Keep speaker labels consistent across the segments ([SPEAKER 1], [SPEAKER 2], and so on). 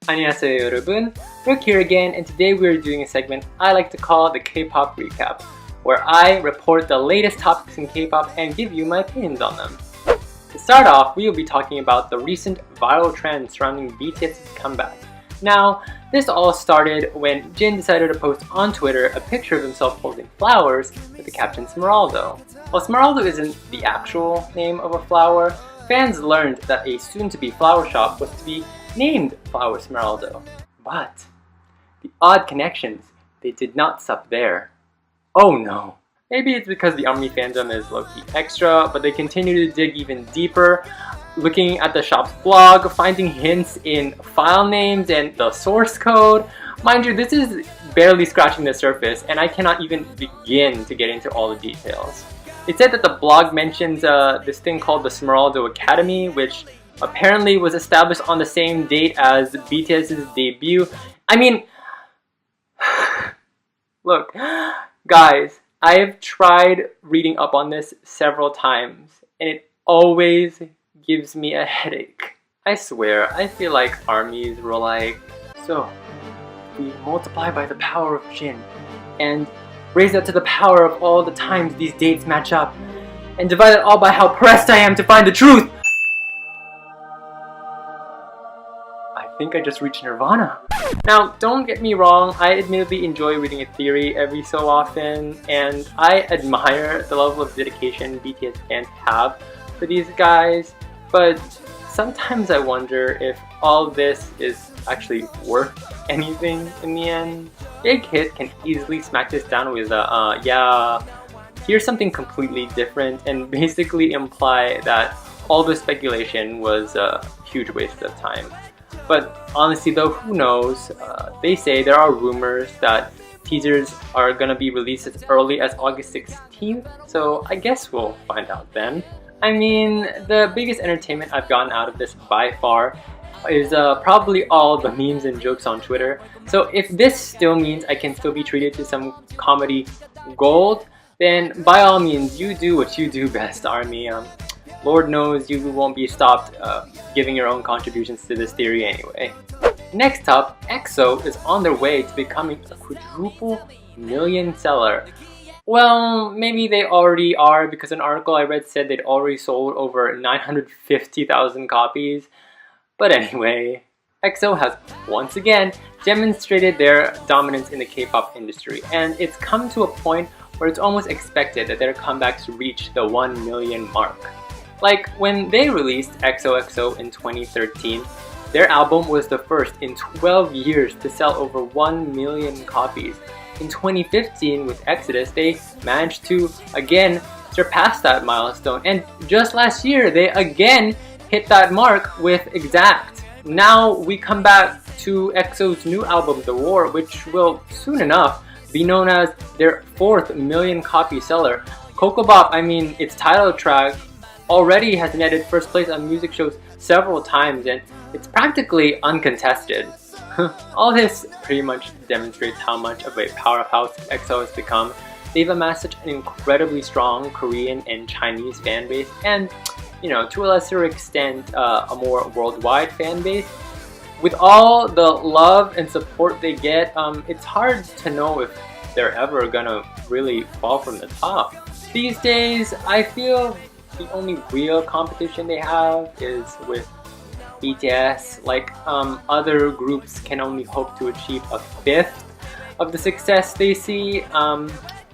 [SPEAKER 1] 안녕하세요 여러분, Rick here again, and today we are doing a segment I like to call the K-pop recap, where I report the latest topics in K-pop and give you my opinions on them. To start off, we will be talking about the recent viral trend surrounding BTS's comeback. Now, this all started when Jin decided to post on Twitter a picture of himself holding flowers with the caption Smeraldo. While Smeraldo isn't the actual name of a flower, fans learned that a soon-to-be flower shop was to be named Flower Smeraldo. But the odd connections, they did not stop there. Oh no. Maybe it's because the ARMY fandom is low-key extra, but they continue to dig even deeper, looking at the shop's blog, finding hints in file names and the source code. Mind you, this is barely scratching the surface, and I cannot even begin to get into all the details. It said that the blog mentions this thing called the Smeraldo Academy, which apparently was established on the same date as BTS's debut. I mean, look, guys, I have tried reading up on this several times, and it always gives me a headache. I swear, I feel like armies were like, so, we multiply by the power of Jin, and raise that to the power of all the times these dates match up, and divide it all by how pressed I am to find the truth! I think I just reached nirvana. Now, don't get me wrong, I admittedly enjoy reading a theory every so often, and I admire the level of dedication BTS fans have for these guys, but sometimes I wonder if all this is actually worth anything in the end. Big Hit can easily smack this down with a, yeah, here's something completely different, and basically imply that all the speculation was a huge waste of time. But honestly though, who knows? They say there are rumors that teasers are gonna be released as early as August 16th, so I guess we'll find out then. I mean, the biggest entertainment I've gotten out of this by far is probably all the memes and jokes on Twitter. So if this still means I can still be treated to some comedy gold, then by all means, you do what you do best, ARMY. Lord knows you won't be stopped giving your own contributions to this theory anyway. Next up, EXO is on their way to becoming a quadruple million seller. Well, maybe they already are, because an article I read said they'd already sold over 950,000 copies. But anyway, EXO has once again demonstrated their dominance in the K-pop industry, and it's come to a point where it's almost expected that their comebacks reach the 1 million mark. Like, when they released EXO-EXO in 2013, their album was the first in 12 years to sell over 1 million copies. In 2015, with Exodus, they managed to, again, surpass that milestone. And just last year, they again hit that mark with EXID. Now we come back to EXO's new album, The War, which will soon enough be known as their 4th million copy seller. Coco Bop, I mean, its title track, already has netted first place on music shows several times, and it's practically uncontested. All this pretty much demonstrates how much of a powerhouse EXO has become. They've amassed such an incredibly strong Korean and Chinese fan base, and, you know, to a lesser extent, a more worldwide fan base. With all the love and support they get, it's hard to know if they're ever gonna really fall from the top. These days, I feel the only real competition they have is with BTS. Like, other groups can only hope to achieve a 5th of the success they see.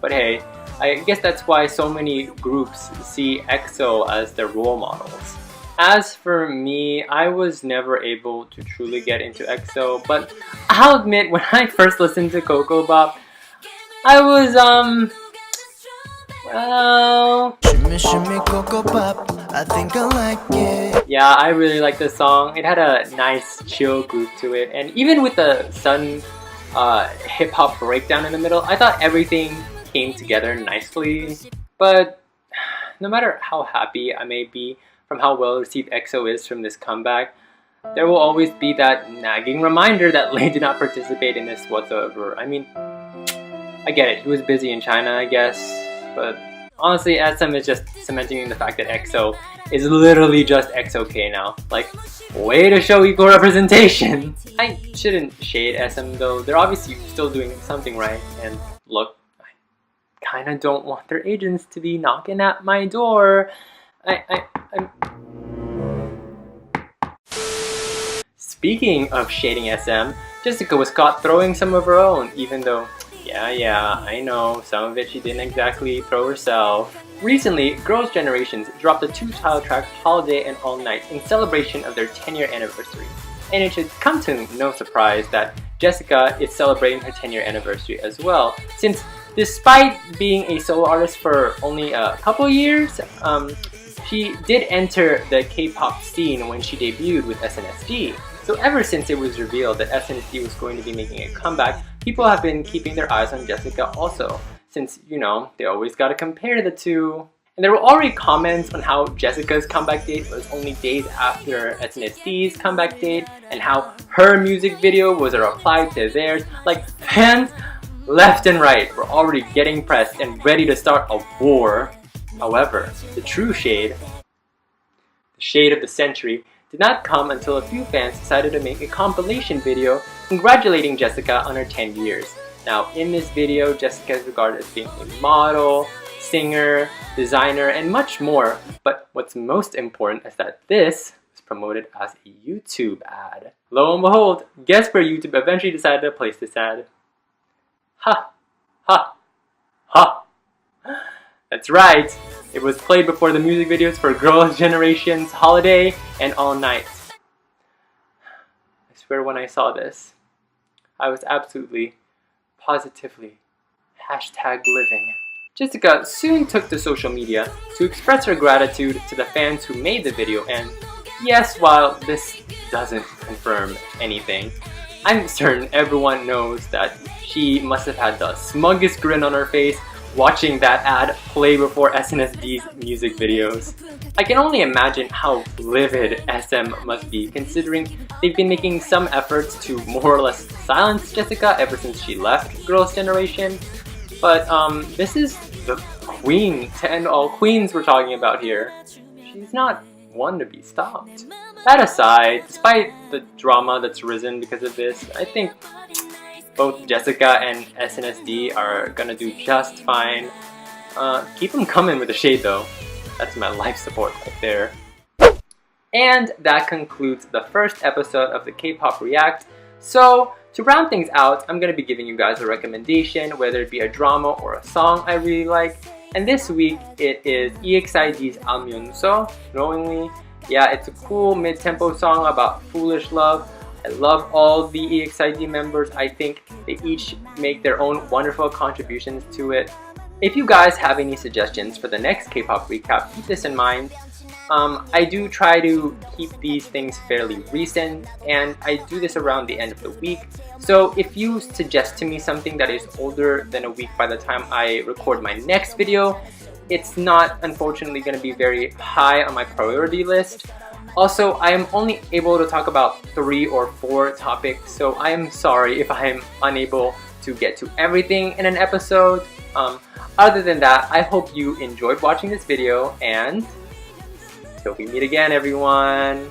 [SPEAKER 1] But hey, I guess that's why so many groups see EXO as their role models. As for me, I was never able to truly get into EXO, but I'll admit, when I first listened to Coco Bop, I was, well,
[SPEAKER 2] shimmy Coco Pop, I think I like it.
[SPEAKER 1] Yeah, I really like this song. It had a nice chill groove to it, and even with the sudden hip-hop breakdown in the middle, I thought everything came together nicely. But no matter how happy I may be from how well received EXO is from this comeback, there will always be that nagging reminder that Lay did not participate in this whatsoever. I mean, I get it, he was busy in China, I guess, but Honestly, SM is just cementing the fact that EXO is literally just EXO-K now. Like, way to show equal representation! I shouldn't shade SM though, they're obviously still doing something right, and look, I kinda don't want their agents to be knocking at my door. I'm... Speaking of shading SM, Jessica was caught throwing some of her own, even though, yeah, I know, some of it she didn't exactly throw herself. Recently, Girls' Generations dropped the two title tracks Holiday and All Night in celebration of their 10-year anniversary. And it should come to no surprise that Jessica is celebrating her 10-year anniversary as well, since despite being a solo artist for only a couple years, she did enter the K-pop scene when she debuted with SNSD. So ever since it was revealed that SNSD was going to be making a comeback, people have been keeping their eyes on Jessica also, since, you know, they always gotta compare the two. And there were already comments on how Jessica's comeback date was only days after SNSD's comeback date, and how her music video was a reply to theirs. Like, fans left and right were already getting pressed and ready to start a war. However, the true shade, the shade of the century, did not come until a few fans decided to make a compilation video congratulating Jessica on her 10 years. Now, in this video, Jessica is regarded as being a model, singer, designer, and much more, but what's most important is that this was promoted as a YouTube ad. Lo and behold, guess where YouTube eventually decided to place this ad? Ha! Ha! Ha! That's right! It was played before the music videos for Girls' Generations, Holiday, and All Night. I swear when I saw this, I was absolutely, positively, #living. Jessica soon took to social media to express her gratitude to the fans who made the video, and yes, while this doesn't confirm anything, I'm certain everyone knows that she must have had the smuggest grin on her face watching that ad play before SNSD music videos. I can only imagine how livid SM must be, considering they've been making some efforts to more or less silence Jessica ever since she left Girls' Generation. But this is the queen to end all queens we're talking about here. She's not one to be stopped. That aside, despite the drama that's risen because of this, I think both Jessica and SNSD are gonna do just fine. Keep them coming with the shade though. That's my life support right there. And that concludes the first episode of the K-Pop React. So, to round things out, I'm gonna be giving you guys a recommendation, whether it be a drama or a song I really like. And this week, it is EXID's 알면서, Knowingly. Yeah, it's a cool mid-tempo song about foolish love. I love all the EXID members. I think they each make their own wonderful contributions to it. If you guys have any suggestions for the next K-pop recap, keep this in mind. I do try to keep these things fairly recent, and I do this around the end of the week. So if you suggest to me something that is older than a week by the time I record my next video, it's not unfortunately going to be very high on my priority list. Also, I am only able to talk about 3 or 4 topics, so I am sorry if I am unable to get to everything in an episode. Other than that, I hope you enjoyed watching this video, and till we meet again, everyone!